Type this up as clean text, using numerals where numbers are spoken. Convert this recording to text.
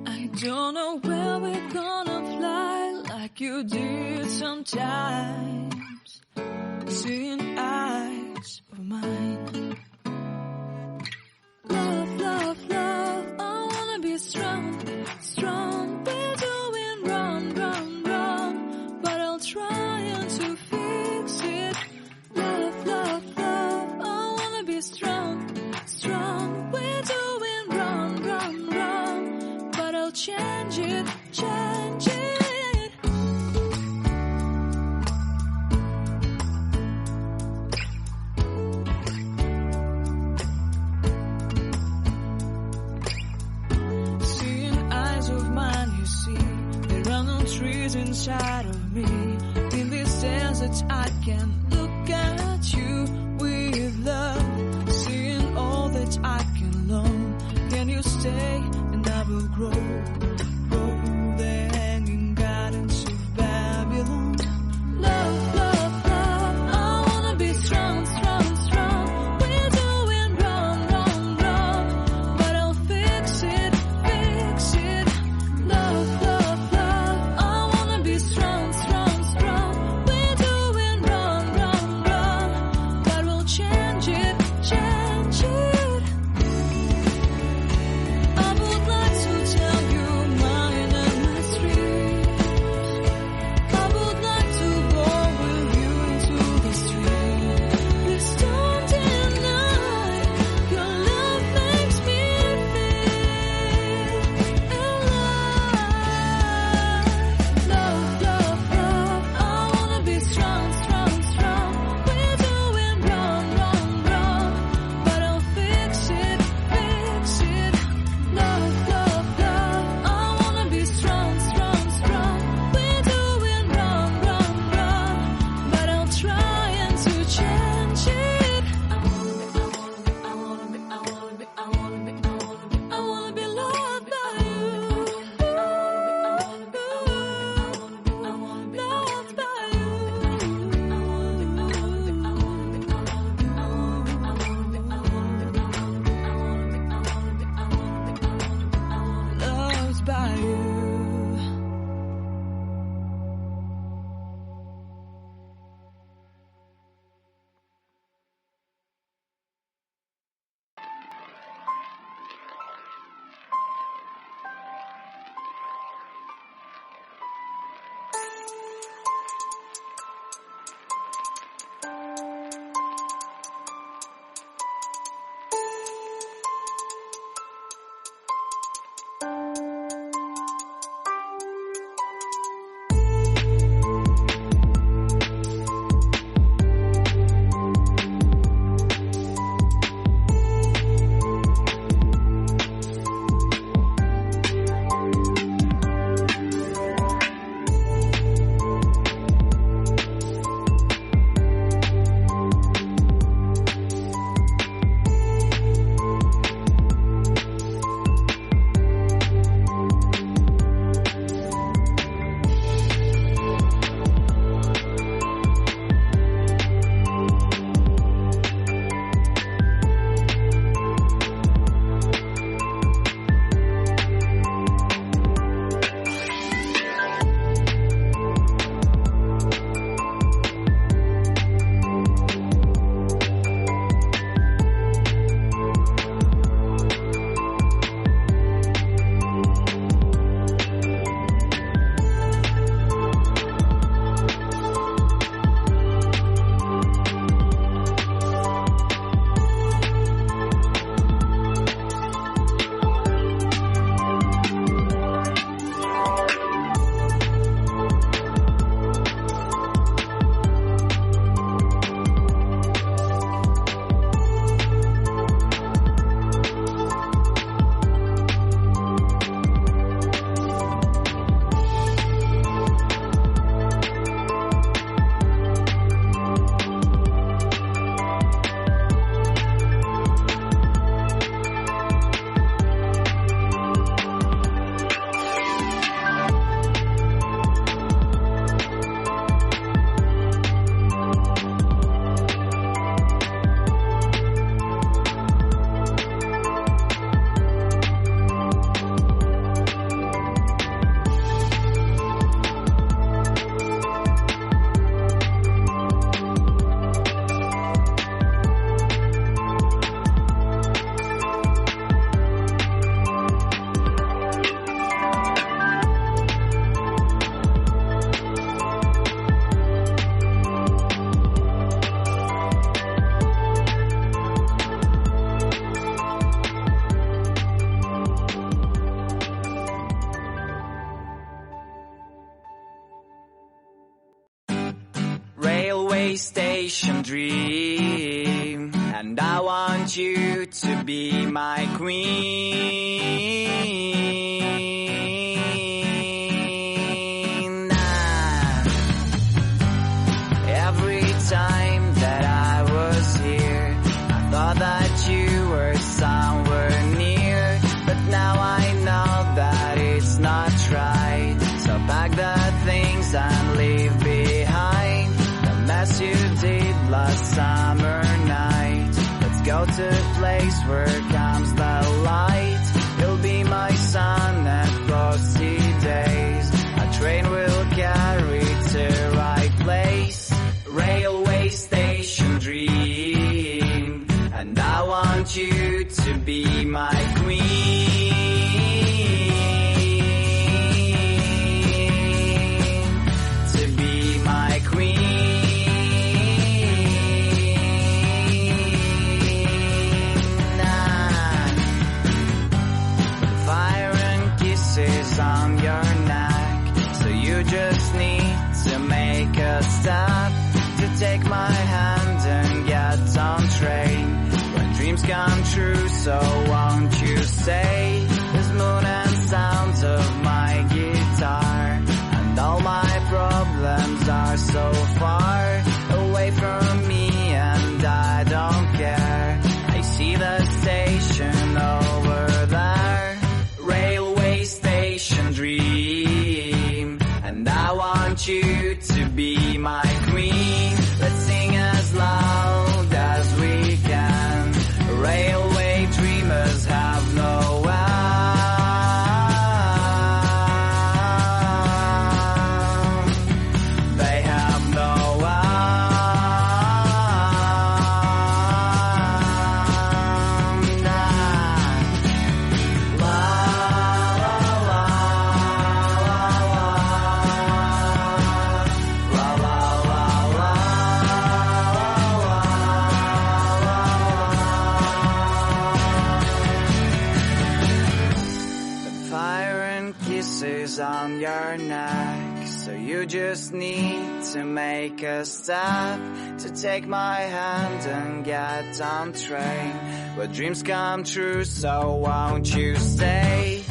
I don't know where we're gonna fly like you did sometimes. Seeing eyes of mine. Love, love, love, I wanna be strong, strong. We're doing wrong, wrong, wrong, but I'll try to fix it. Love, love, love, I wanna be strong, strong. We're doing wrong, wrong, wrong, but I'll change it, change it. Trees inside of me. In this desert I can look at you with love. Seeing all that I can learn. Can you stay and I will grow? Grow the hanging gardens of Babylon. Love, love, love, I wanna be strong, strong, strong. We're doing wrong, wrong, wrong, but I'll fix it, fix it. Love, love, strong, strong, strong. We're doing wrong, wrong, wrong, but we'll change it, change it. I would like to tell you station dream, and I want you to be my queen. Every time that I was here, I thought that you were somewhere near, but now I know that it's not right. So pack the things and leave behind the mess you did last summer night. Let's go to a place where comes the light. You'll be my sun and frosty days. A train will carry to right place. Railway station dream, and I want you to be my queen. To be my queen. Fire and kisses on your neck, so you just need to make a step. To take my hand and get on train. When dreams come true, so won't you stay? The smooth and sounds of my guitar, and all my problems are so far away from me, and I don't care. I see the station over there. Railway station dream, and I want you to be my queen. Let's sing as loud as we can. Railway dreamers have no end. They have no end. La la la la la la fire and kisses on your neck, so you just need to make a step. To take my hand and get on train, where dreams come true, so won't you stay?